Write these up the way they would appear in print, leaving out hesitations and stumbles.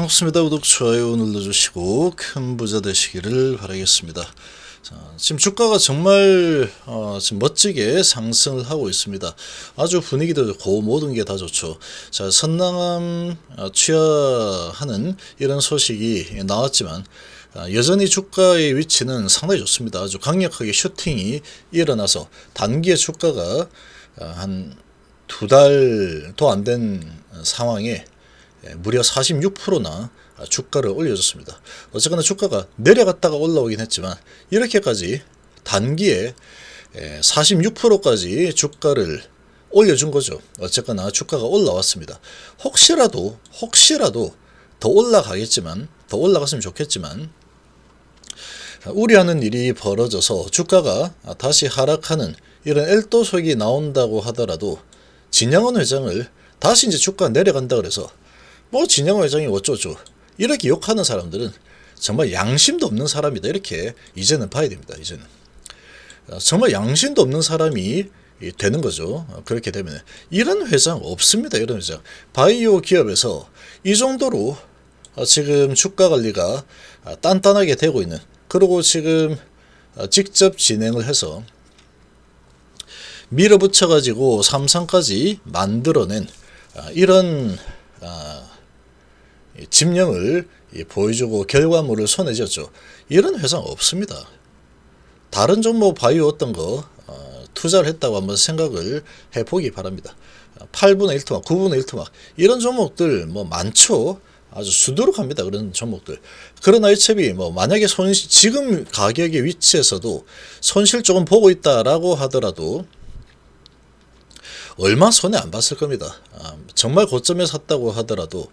반갑습니다. 구독, 좋아요 눌러주시고 큰 부자 되시기를 바라겠습니다. 자, 지금 주가가 정말 지금 멋지게 상승을 하고 있습니다. 아주 분위기도 좋고 모든 게 다 좋죠. 자, 선lang함 취하하는 이런 소식이 나왔지만 여전히 주가의 위치는 상당히 좋습니다. 아주 강력하게 슈팅이 일어나서 단기에 주가가 한 2달도 안 된 상황에 무려 46%나 주가를 올려줬습니다. 어쨌거나 주가가 내려갔다가 올라오긴 했지만 이렇게까지 단기에 46%까지 주가를 올려준 거죠. 어쨌거나 주가가 올라왔습니다. 혹시라도 더 올라가겠지만, 더 올라갔으면 좋겠지만 우려하는 일이 벌어져서 주가가 다시 하락하는 이런 엘도속이 나온다고 하더라도 진양원 회장을 다시 이제 주가가 내려간다 그래서 뭐 진양원 회장이 어쩌죠 이렇게 욕하는 사람들은 정말 양심도 없는 사람이다, 이렇게 이제는 봐야 됩니다. 이제는 정말 양심도 없는 사람이 되는 거죠. 그렇게 되면 이런 회장 없습니다. 이런 회장 바이오 기업에서 이 정도로 지금 주가 관리가 단단하게 되고 있는, 그리고 지금 직접 진행을 해서 밀어붙여 가지고 삼성까지 만들어낸 이런 집령을 보여주고 결과물을 손에 쥐었죠. 이런 회사는 없습니다. 다른 종목 바이오 어떤 거 투자를 했다고 한번 생각을 해보기 바랍니다. 8분의 1토막, 9분의 1토막 이런 종목들 뭐 많죠. 아주 수두룩합니다. 그런 종목들. 그러나 이채비 뭐 만약에 지금 가격의 위치에서도 손실 조금 보고 있다라고 하더라도 얼마 손해 안 봤을 겁니다. 정말 고점에 샀다고 하더라도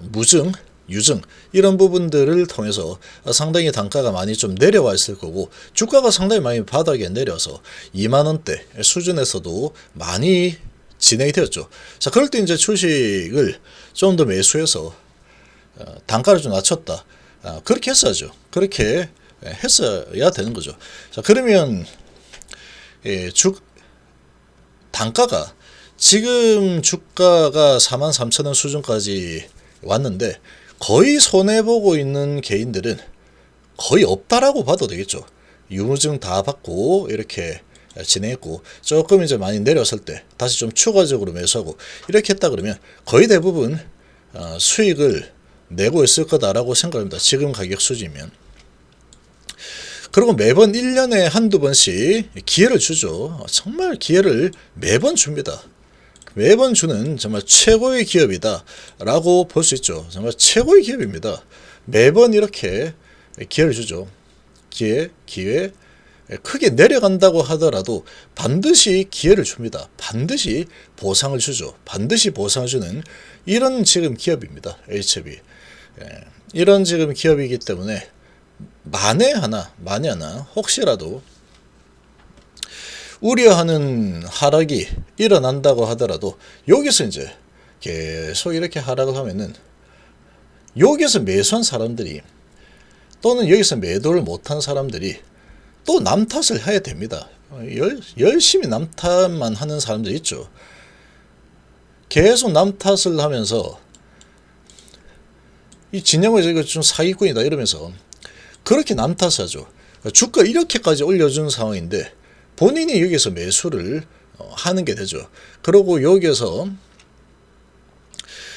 무증, 유증 이런 부분들을 통해서 상당히 단가가 많이 좀 내려와 있을 거고, 주가가 상당히 많이 바닥에 내려서 2만원대 수준에서도 많이 진행이 되었죠. 자, 그럴 때 이제 주식을 좀 더 매수해서 단가를 좀 낮췄다. 그렇게 했어야죠. 그렇게 했어야 되는 거죠. 자, 그러면 단가가 지금 주가가 43,000원 수준까지 왔는데 거의 손해보고 있는 개인들은 거의 없다라고 봐도 되겠죠. 유무증 다 받고 이렇게 진행했고, 조금 이제 많이 내렸을 때 다시 좀 추가적으로 매수하고 이렇게 했다 그러면 거의 대부분 수익을 내고 있을 거다라고 생각합니다. 지금 가격 수준이면. 그리고 매번 1년에 한두 번씩 기회를 주죠. 정말 기회를 매번 줍니다. 매번 주는 정말 최고의 기업이다 라고 볼 수 있죠. 정말 최고의 기업입니다. 매번 이렇게 기회를 주죠. 기회. 크게 내려간다고 하더라도 반드시 기회를 줍니다. 반드시 보상을 주죠. 반드시 보상을 주는 이런 지금 기업입니다. HB. 이런 지금 기업이기 때문에 만에 하나 혹시라도 우려하는 하락이 일어난다고 하더라도 여기서 이제 계속 이렇게 하락을 하면은 여기서 매수한 사람들이 또는 여기서 매도를 못한 사람들이 또 남 탓을 해야 됩니다. 열심히 남 탓만 하는 사람들 있죠. 계속 남 탓을 하면서 이 진영을 이거 좀 사기꾼이다 이러면서 그렇게 남 탓하죠. 주가 이렇게까지 올려준 상황인데 본인이 여기서 매수를 하는 게 되죠. 그리고 여기서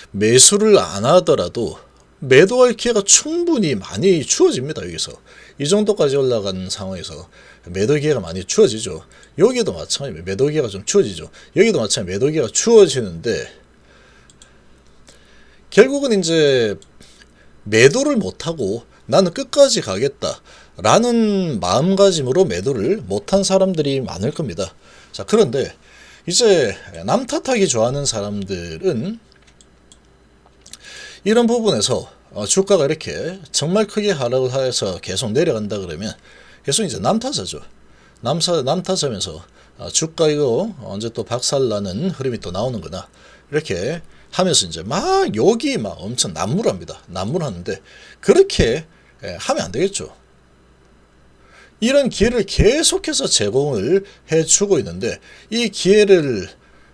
매수를 안 하더라도 매도할 기회가 충분히 많이 주어집니다. 여기서 이 정도까지 올라간 상황에서 매도 기회가 많이 주어지죠. 여기도 마찬가지입니다. 매도 기회가 좀 주어지죠. 여기도 마찬가지 매도 기회가 주어지는데 결국은 이제 매도를 못하고 나는 끝까지 가겠다 라는 마음가짐으로 매도를 못한 사람들이 많을 겁니다. 자, 그런데 이제 남 탓하기 좋아하는 사람들은 이런 부분에서 주가가 이렇게 정말 크게 하락을 해서 계속 내려간다 그러면 계속 이제 남 탓하죠. 남 탓하면서 주가 이거 언제 또 박살나는 흐름이 또 나오는구나 이렇게 하면서 이제 막 여기 막 엄청 난무합니다. 난무하는데 그렇게 하면 안 되겠죠. 이런 기회를 계속해서 제공을 해주고 있는데 이 기회를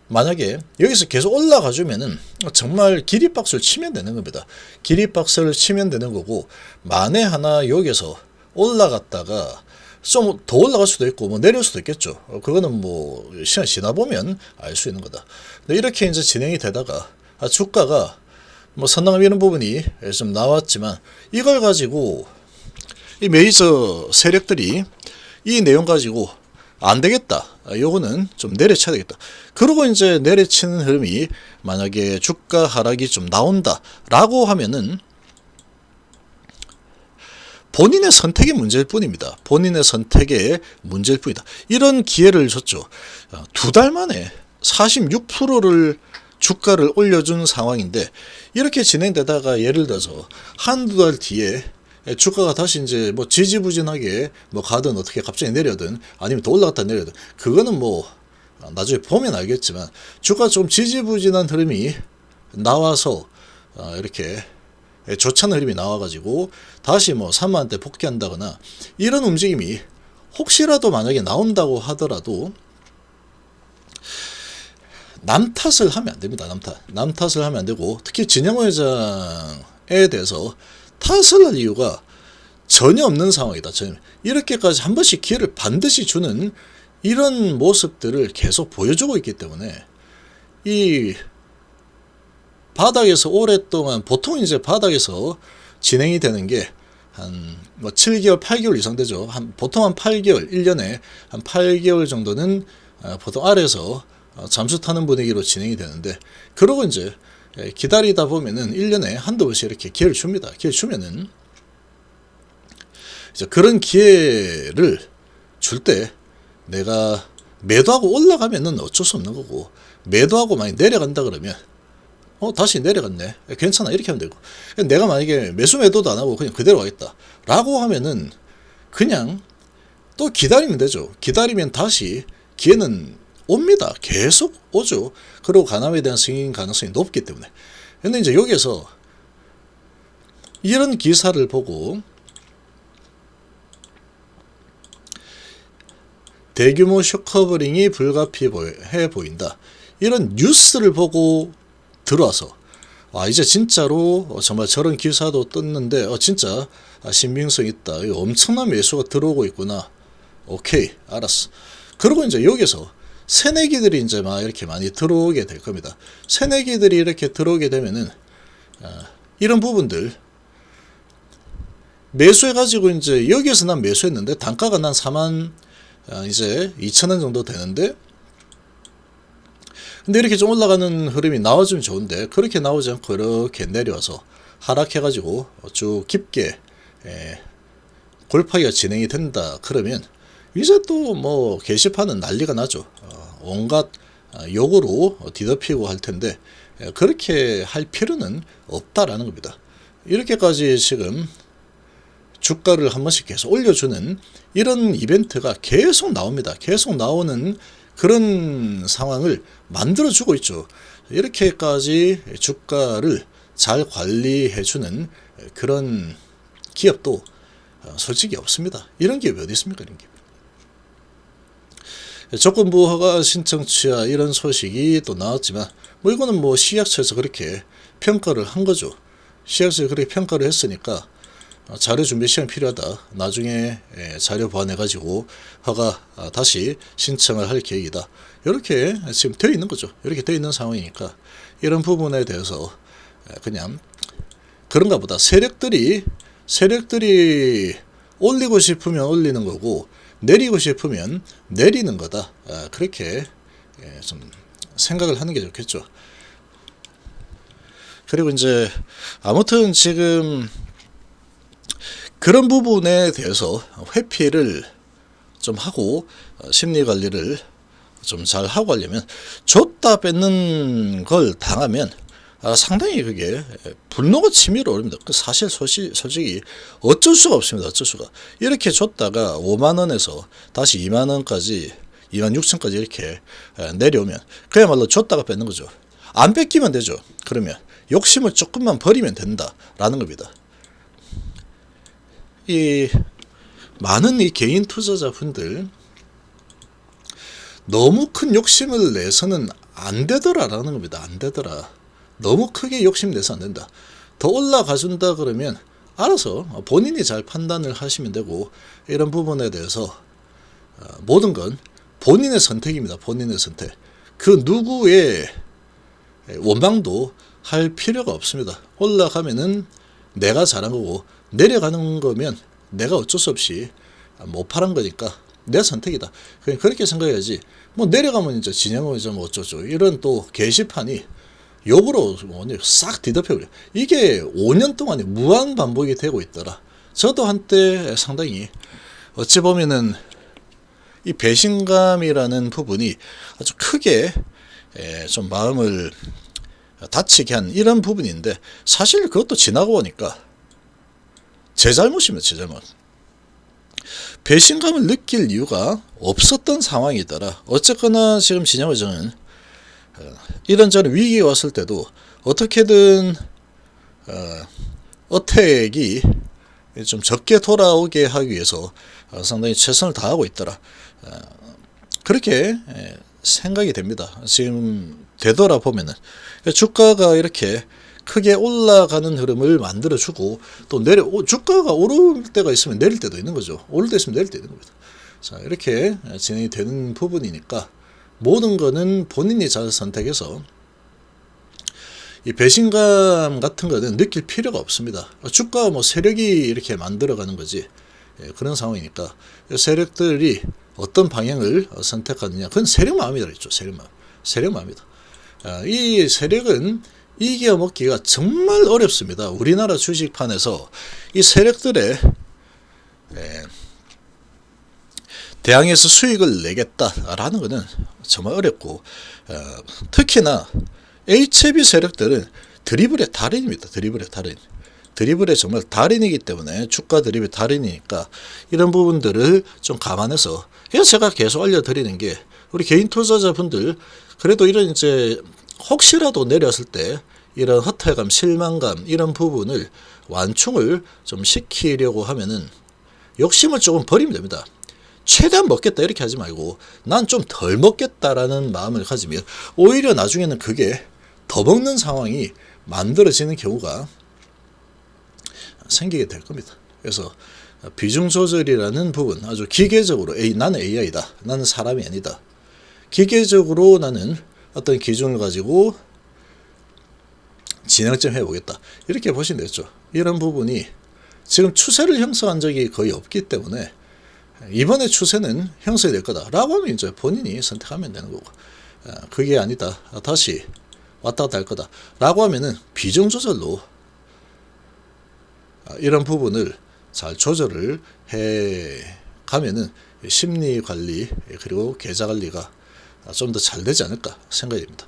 만약에 여기서 계속 올라가 주면은 정말 기립박수를 치면 되는 겁니다. 기립박수를 치면 되는 거고, 만에 하나 여기서 올라갔다가 좀 더 올라갈 수도 있고 뭐 내릴 수도 있겠죠. 그거는 뭐 시간 지나 보면 알 수 있는 거다. 근데 이렇게 이제 진행이 되다가 주가가 뭐 선당을 미는 부분이 좀 나왔지만, 이걸 가지고 이 메이저 세력들이 이 내용 가지고 안 되겠다, 요거는 좀 내려쳐야 되겠다, 그러고 이제 내려치는 흐름이 만약에 주가 하락이 좀 나온다 라고 하면은 본인의 선택의 문제일 뿐입니다. 본인의 선택의 문제일 뿐이다. 이런 기회를 줬죠. 2달 만에 46%를 주가를 올려준 상황인데, 이렇게 진행되다가 예를 들어서 한두 달 뒤에 주가가 다시 이제 뭐 지지부진하게 뭐 가든 어떻게 갑자기 내려든 아니면 더 올라갔다 내려든, 그거는 뭐 나중에 보면 알겠지만, 주가 좀 지지부진한 흐름이 나와서 이렇게 좋지 않은 흐름이 나와가지고 다시 뭐 3만원대 복귀한다거나 이런 움직임이 혹시라도 만약에 나온다고 하더라도 남 탓을 하면 안 됩니다. 남 탓을 하면 안 되고, 특히 진영호 회장에 대해서 탓을 할 이유가 전혀 없는 상황이다. 이렇게까지 한 번씩 기회를 반드시 주는 이런 모습들을 계속 보여주고 있기 때문에, 이 바닥에서 오랫동안, 보통 이제 바닥에서 진행이 되는 게 한 뭐 7개월, 8개월 이상 되죠. 보통 한 8개월, 1년에 한 8개월 정도는 보통 아래에서 잠수 타는 분위기로 진행이 되는데, 그러고 이제 기다리다 보면은 1년에 한두 번씩 이렇게 기회를 줍니다. 기회를 주면은 이제 그런 기회를 줄 때 내가 매도하고 올라가면은 어쩔 수 없는 거고, 매도하고 많이 내려간다 그러면 다시 내려갔네, 괜찮아, 이렇게 하면 되고, 내가 만약에 매수 매도도 안 하고 그냥 그대로 가겠다 라고 하면은 그냥 또 기다리면 되죠. 기다리면 다시 기회는 옵니다. 계속 오죠. 그리고 가남에 대한 승인 가능성이 높기 때문에. 근데 이제 여기에서 이런 기사를 보고 대규모 쇼커버링이 불가피해 보인다, 이런 뉴스를 보고 들어와서 이제 진짜로 정말 저런 기사도 떴는데 진짜 신빙성 있다, 엄청난 매수가 들어오고 있구나, 오케이 알았어. 그리고 이제 여기서 새내기들이 이제 막 이렇게 많이 들어오게 될 겁니다. 새내기들이 이렇게 들어오게 되면은 이런 부분들 매수해가지고, 이제 여기에서 난 매수했는데 단가가 난 4만 이제 2천원 정도 되는데, 근데 이렇게 좀 올라가는 흐름이 나와주면 좋은데, 그렇게 나오지 않고 이렇게 내려와서 하락해가지고 쭉 깊게 골파기가 진행이 된다 그러면 이제 또 뭐 게시판은 난리가 나죠. 온갖 욕으로 뒤덮이고 할 텐데, 그렇게 할 필요는 없다라는 겁니다. 이렇게까지 지금 주가를 한 번씩 계속 올려주는 이런 이벤트가 계속 나옵니다. 계속 나오는 그런 상황을 만들어주고 있죠. 이렇게까지 주가를 잘 관리해주는 그런 기업도 솔직히 없습니다. 이런 기업이 어디 있습니까? 이런 기업. 조건부 허가 신청 취하 이런 소식이 또 나왔지만, 뭐 이거는 뭐 시약처에서 그렇게 평가를 한 거죠. 시약처에서 그렇게 평가를 했으니까 자료 준비 시간이 필요하다, 나중에 자료 보완해 가지고 허가 다시 신청을 할 계획이다, 이렇게 지금 되어 있는 거죠. 이렇게 되어 있는 상황이니까 이런 부분에 대해서 그냥 그런가 보다, 세력들이 올리고 싶으면 올리는 거고 내리고 싶으면 내리는 거다, 그렇게 좀 생각을 하는 게 좋겠죠. 그리고 이제 아무튼 지금 그런 부분에 대해서 회피를 좀 하고 심리 관리를 좀 잘 하고 하려면, 줬다 뺏는 걸 당하면 상당히 그게 분노가 치밀어 오릅니다. 사실 솔직히 어쩔 수가 없습니다. 어쩔 수가. 이렇게 줬다가 5만원에서 다시 2만원까지 26,000까지 이렇게 내려오면 그야말로 줬다가 뺏는 거죠. 안 뺏기면 되죠. 그러면 욕심을 조금만 버리면 된다라는 겁니다. 이 많은 이 개인 투자자분들 너무 큰 욕심을 내서는 안 되더라라는 겁니다. 안 되더라. 너무 크게 욕심내서 안 된다. 더 올라가 준다 그러면 알아서 본인이 잘 판단을 하시면 되고, 이런 부분에 대해서 모든 건 본인의 선택입니다. 본인의 선택. 그 누구의 원망도 할 필요가 없습니다. 올라가면은 내가 잘한 거고, 내려가는 거면 내가 어쩔 수 없이 못 파란 거니까 내 선택이다. 그냥 그렇게 생각해야지. 뭐 내려가면 이제 진영은 이제 뭐 어쩌죠. 이런 또 게시판이 욕으로 싹 뒤덮여버려. 이게 5년 동안에 무한 반복이 되고 있더라. 저도 한때 상당히 어찌 보면은 이 배신감이라는 부분이 아주 크게 좀 마음을 다치게 한 이런 부분인데, 사실 그것도 지나고 보니까 제 잘못입니다. 제 잘못. 배신감을 느낄 이유가 없었던 상황이더라. 어쨌거나 지금 진영의정은 이런저런 위기에 왔을 때도 어떻게든 어택이 좀 적게 돌아오게 하기 위해서 상당히 최선을 다하고 있더라. 그렇게 생각이 됩니다. 지금 되돌아보면은 주가가 이렇게 크게 올라가는 흐름을 만들어주고, 또 주가가 오를 때가 있으면 내릴 때도 있는 거죠. 오를 때 있으면 내릴 때 있는 겁니다. 자, 이렇게 진행이 되는 부분이니까 모든 거는 본인이 잘 선택해서, 이 배신감 같은 거는 느낄 필요가 없습니다. 주가 뭐 세력이 이렇게 만들어가는 거지. 그런 상황이니까 세력들이 어떤 방향을 선택하느냐, 그건 세력 마음이라 했죠. 세력 마음이다. 이 세력은 이겨먹기가 정말 어렵습니다. 우리나라 주식판에서 이 세력들의 대항해서 수익을 내겠다라는 것은 정말 어렵고, 특히나 HB 세력들은 드리블의 달인입니다. 드리블의 정말 달인이기 때문에, 주가 드리블의 달인이니까 이런 부분들을 좀 감안해서, 그래서 제가 계속 알려드리는 게, 우리 개인 투자자분들 그래도 이런 이제 혹시라도 내렸을 때 이런 허탈감, 실망감 이런 부분을 완충을 좀 시키려고 하면은 욕심을 조금 버리면 됩니다. 최대한 먹겠다 이렇게 하지 말고, 난 좀 덜 먹겠다라는 마음을 가지면 오히려 나중에는 그게 더 먹는 상황이 만들어지는 경우가 생기게 될 겁니다. 그래서 비중 조절이라는 부분, 아주 기계적으로 나는 AI다, 나는 사람이 아니다, 기계적으로 나는 어떤 기준을 가지고 진행 좀 해보겠다, 이렇게 보시면 되겠죠. 이런 부분이 지금 추세를 형성한 적이 거의 없기 때문에 이번에 추세는 형성이 될 거다 라고 하면 이제 본인이 선택하면 되는 거고, 그게 아니다, 다시 왔다 갔다 할 거다 라고 하면은 비중 조절로 이런 부분을 잘 조절을 해 가면은 심리 관리 그리고 계좌 관리가 좀 더 잘 되지 않을까 생각이 됩니다.